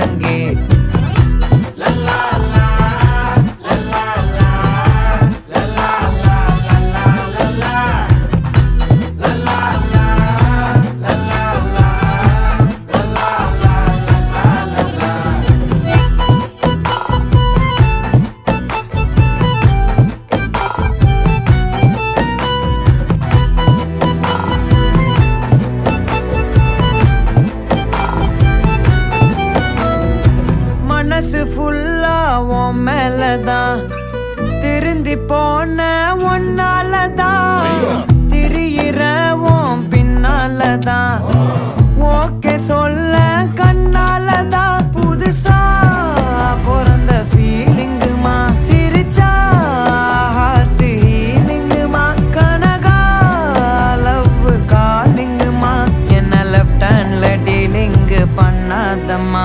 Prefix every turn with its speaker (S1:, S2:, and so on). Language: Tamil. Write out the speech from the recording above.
S1: முழங்கே. மனசு ஃபுல்லா உன் மேலதான், திருந்தி போன ஒன்னாலதான், திரியிற உன் பின்னாலதான், ஓகே சொல்ல கண்ணாலதான். புதுசா பிறந்த ஃபீலிங்குமா, சிரிச்சா ஹார்ட் ஹீலிங்குமா, கனகா லவ் காலிங்குமா, என்ன லெஃப்ட் ஹேண்ட்ல டீலிங் பண்ணாதம்மா.